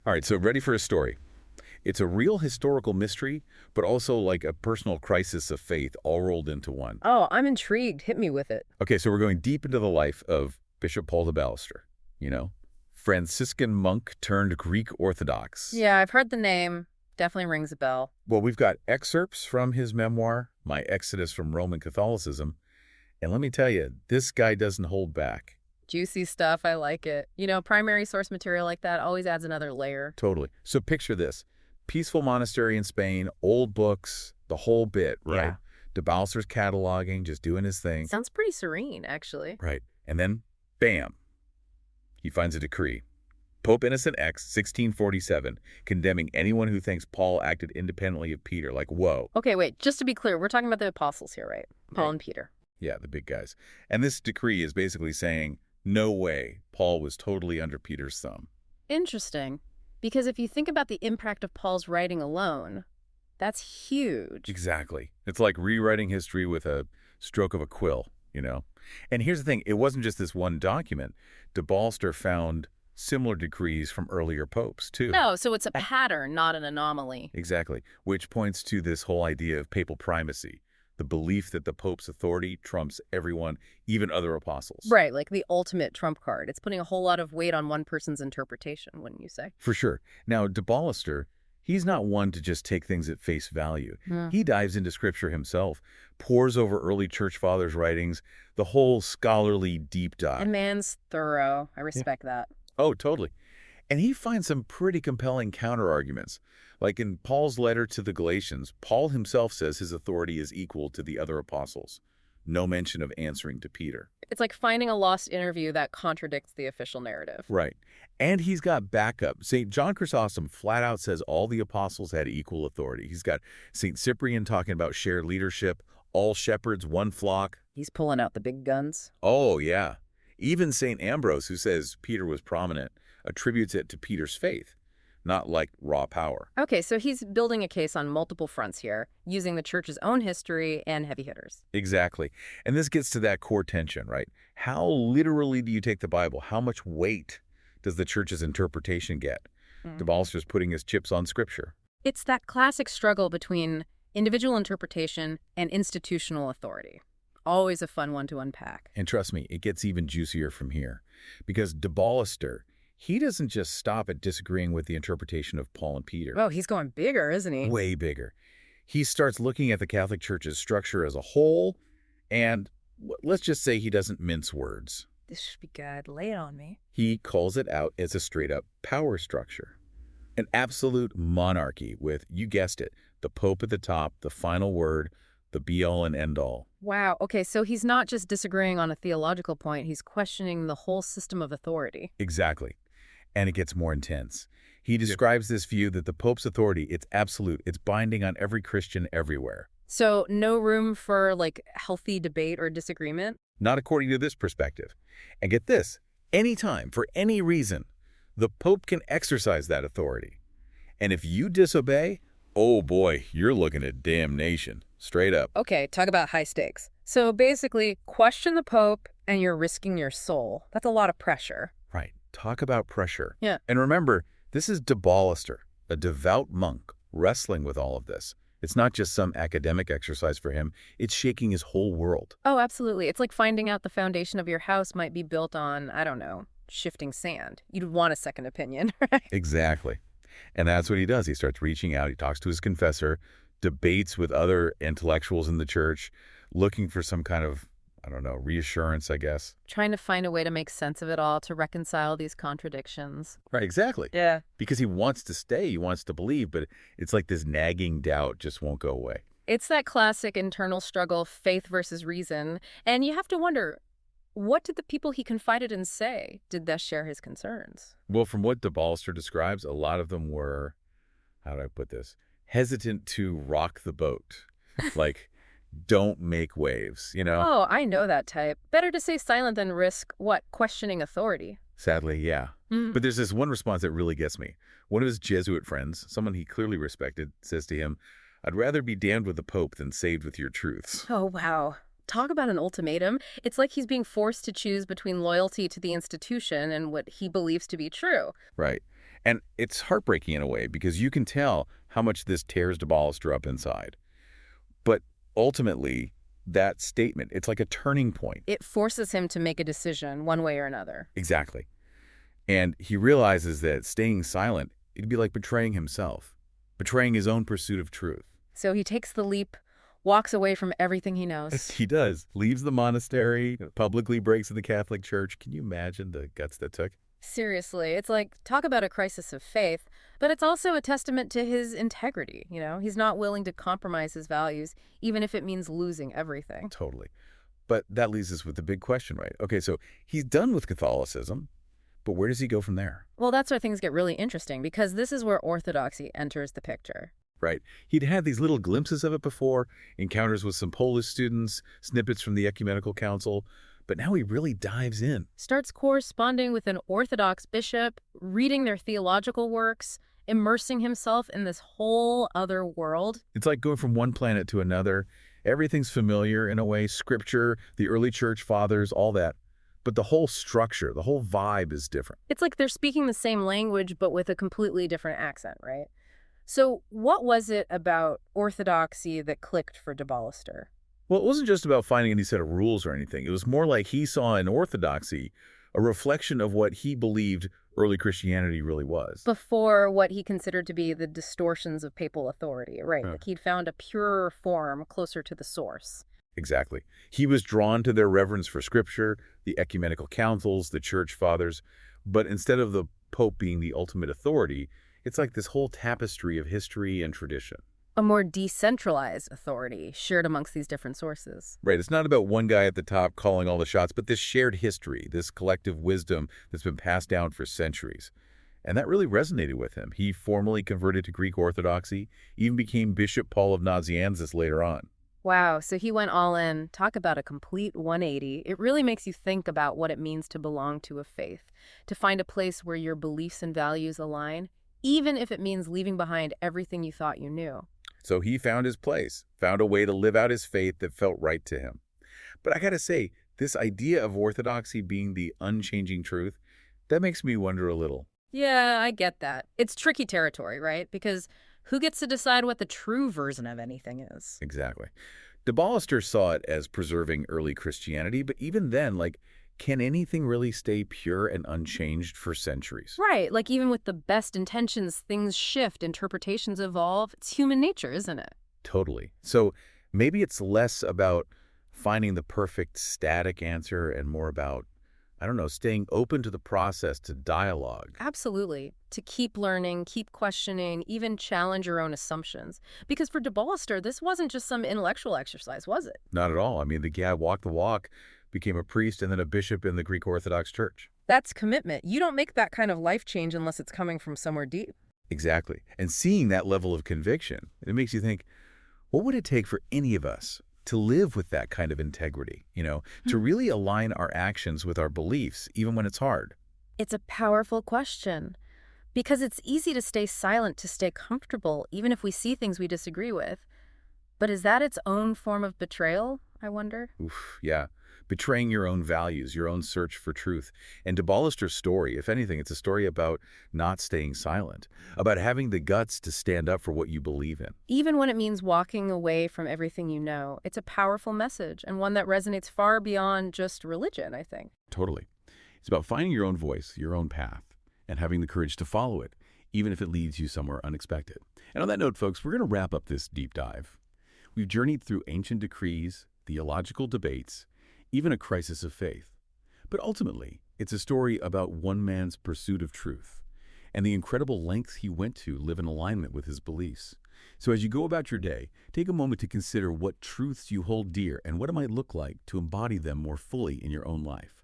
All right, so ready for a story. It's a real historical mystery, but also like a personal crisis of faith all rolled into one. Oh, I'm intrigued. Hit me with it. Okay, so we're going deep into the life of Bishop Paul de Ballester, you know, Franciscan monk turned Greek Orthodox. Yeah, I've heard the name. Definitely rings a bell. Well, we've got excerpts from his memoir, My Exodus from Roman Catholicism, and let me tell you, this guy doesn't hold back. Juicy stuff. I like it. Primary source material like that always adds another layer. Totally. So picture this. Peaceful monastery in Spain, old books, the whole bit, right? Yeah. De Balster's cataloging, just doing his thing. Sounds pretty serene, actually. Right. And then, bam, he finds a decree. Pope Innocent X, 1647, condemning anyone who thinks Paul acted independently of Peter. Like, whoa. Okay, wait. Just to be clear, we're talking about the apostles here, right? Paul Right. and Peter. Yeah, the big guys. And this decree is basically saying, no way, Paul was totally under Peter's thumb. Interesting. Because if you think about the impact of Paul's writing alone, that's huge. Exactly. It's like rewriting history with a stroke of a quill, you know? And here's the thing. It wasn't just this one document. De Balster found similar decrees from earlier popes, too. No, so it's a pattern, not an anomaly. Exactly. Which points to this whole idea of papal primacy, the belief that the pope's authority trumps everyone, even other apostles. Right, like the ultimate trump card. It's putting a whole lot of weight on one person's interpretation, wouldn't you say? For sure. Now, de Ballester, he's not one to just take things at face value. Hmm. He dives into scripture himself, pores over early church fathers' writings, the whole scholarly deep dive. And man's thorough. I respect that. Oh, totally. And he finds some pretty compelling counterarguments. Like in Paul's letter to the Galatians, Paul himself says his authority is equal to the other apostles. No mention of answering to Peter. It's like finding a lost interview that contradicts the official narrative. Right. And he's got backup. St. John Chrysostom flat out says all the apostles had equal authority. He's got St. Cyprian talking about shared leadership, all shepherds, one flock. He's pulling out the big guns. Oh, yeah. Even St. Ambrose, who says Peter was prominent, attributes it to Peter's faith, not like raw power. Okay, so he's building a case on multiple fronts here, using the church's own history and heavy hitters. Exactly. And this gets to that core tension, right? How literally do you take the Bible? How much weight does the church's interpretation get? De Balster's putting his chips on scripture. It's that classic struggle between individual interpretation and institutional authority. Always a fun one to unpack. And trust me, it gets even juicier from here. Because de Ballester, he doesn't just stop at disagreeing with the interpretation of Paul and Peter. Oh, he's going bigger, isn't he? Way bigger. He starts looking at the Catholic Church's structure as a whole, and let's just say he doesn't mince words. This should be good. Lay it on me. He calls it out as a straight-up power structure. An absolute monarchy with, you guessed it, the Pope at the top, the final word, the be-all and end-all. Wow. Okay, so he's not just disagreeing on a theological point. He's questioning the whole system of authority. Exactly. And it gets more intense. He describes this view that the Pope's authority, it's absolute, it's binding on every Christian everywhere. So no room for, healthy debate or disagreement? Not according to this perspective. And get this, anytime, for any reason, the Pope can exercise that authority. And if you disobey, oh boy, you're looking at damnation. Straight up. Okay, talk about high stakes. So basically, question the Pope and you're risking your soul. That's a lot of pressure. Right. Talk about pressure. Yeah. And remember, this is de Ballester, a devout monk, wrestling with all of this. It's not just some academic exercise for him. It's shaking his whole world. Oh, absolutely. It's like finding out the foundation of your house might be built on, I don't know, shifting sand. You'd want a second opinion, right? Exactly. And that's what he does. He starts reaching out. He talks to his confessor, debates with other intellectuals in the church, looking for some kind of, I don't know, reassurance, I guess. Trying to find a way to make sense of it all, to reconcile these contradictions. Right, exactly. Yeah. Because he wants to stay, he wants to believe, but it's like this nagging doubt just won't go away. It's that classic internal struggle, faith versus reason. And you have to wonder, what did the people he confided in say? Did they share his concerns? Well, from what de Ballester describes, a lot of them were, how do I put this, hesitant to rock the boat. Like, don't make waves, you know? Oh, I know that type. Better to stay silent than risk, questioning authority. Sadly, yeah. But there's this one response that really gets me. One of his Jesuit friends, someone he clearly respected, says to him, "I'd rather be damned with the Pope than saved with your truths." Oh, wow. Talk about an ultimatum. It's like he's being forced to choose between loyalty to the institution and what he believes to be true. Right. And it's heartbreaking in a way because you can tell how much this tears de Ballester up inside. But ultimately, that statement, it's like a turning point. It forces him to make a decision one way or another. Exactly. And he realizes that staying silent, it'd be like betraying himself, betraying his own pursuit of truth. So he takes the leap, walks away from everything he knows. He does. Leaves the monastery, publicly breaks with the Catholic Church. Can you imagine the guts that took? Seriously, it's like, talk about a crisis of faith, but it's also a testament to his integrity, He's not willing to compromise his values, even if it means losing everything. Totally. But that leaves us with the big question, right? Okay, so he's done with Catholicism, but where does he go from there? Well, that's where things get really interesting, because this is where orthodoxy enters the picture. Right. He'd had these little glimpses of it before, encounters with some Polish students, snippets from the Ecumenical Council, but now he really dives in. Starts corresponding with an Orthodox bishop, reading their theological works, immersing himself in this whole other world. It's like going from one planet to another. Everything's familiar in a way, scripture, the early church fathers, all that. But the whole structure, the whole vibe is different. It's like they're speaking the same language, but with a completely different accent, right? So what was it about orthodoxy that clicked for de Ballester? Well, it wasn't just about finding any set of rules or anything. It was more like he saw in orthodoxy a reflection of what he believed early Christianity really was. Before what he considered to be the distortions of papal authority, right? Huh. Like he'd found a purer form closer to the source. Exactly. He was drawn to their reverence for Scripture, the ecumenical councils, the church fathers, but instead of the Pope being the ultimate authority, it's like this whole tapestry of history and tradition. A more decentralized authority shared amongst these different sources. Right, it's not about one guy at the top calling all the shots, but this shared history, this collective wisdom that's been passed down for centuries. And that really resonated with him. He formally converted to Greek Orthodoxy, even became Bishop Paul of Nazianzus later on. Wow, so he went all in. Talk about a complete 180. It really makes you think about what it means to belong to a faith, to find a place where your beliefs and values align, even if it means leaving behind everything you thought you knew. So he found his place, found a way to live out his faith that felt right to him. But I gotta say, this idea of orthodoxy being the unchanging truth, that makes me wonder a little. Yeah, I get that. It's tricky territory, right? Because who gets to decide what the true version of anything is? Exactly. De Ballester saw it as preserving early Christianity, but even then, can anything really stay pure and unchanged for centuries? Right, like even with the best intentions, things shift, interpretations evolve. It's human nature, isn't it? Totally. So maybe it's less about finding the perfect static answer and more about, I don't know, staying open to the process, to dialogue. Absolutely. To keep learning, keep questioning, even challenge your own assumptions. Because for de Ballester, this wasn't just some intellectual exercise, was it? Not at all. I mean, the guy walked the walk, became a priest and then a bishop in the Greek Orthodox Church. That's commitment. You don't make that kind of life change unless it's coming from somewhere deep. Exactly. And seeing that level of conviction, it makes you think, what would it take for any of us to live with that kind of integrity, to really align our actions with our beliefs, even when it's hard? It's a powerful question. Because it's easy to stay silent, to stay comfortable, even if we see things we disagree with. But is that its own form of betrayal, I wonder? Oof, yeah. Betraying your own values, your own search for truth. And de Ballester's story, if anything, it's a story about not staying silent, about having the guts to stand up for what you believe in. Even when it means walking away from everything you know, it's a powerful message and one that resonates far beyond just religion, I think. Totally. It's about finding your own voice, your own path, and having the courage to follow it, even if it leads you somewhere unexpected. And on that note, folks, we're going to wrap up this deep dive. We've journeyed through ancient decrees, theological debates, even a crisis of faith. But ultimately, it's a story about one man's pursuit of truth and the incredible lengths he went to live in alignment with his beliefs. So as you go about your day, take a moment to consider what truths you hold dear and what it might look like to embody them more fully in your own life.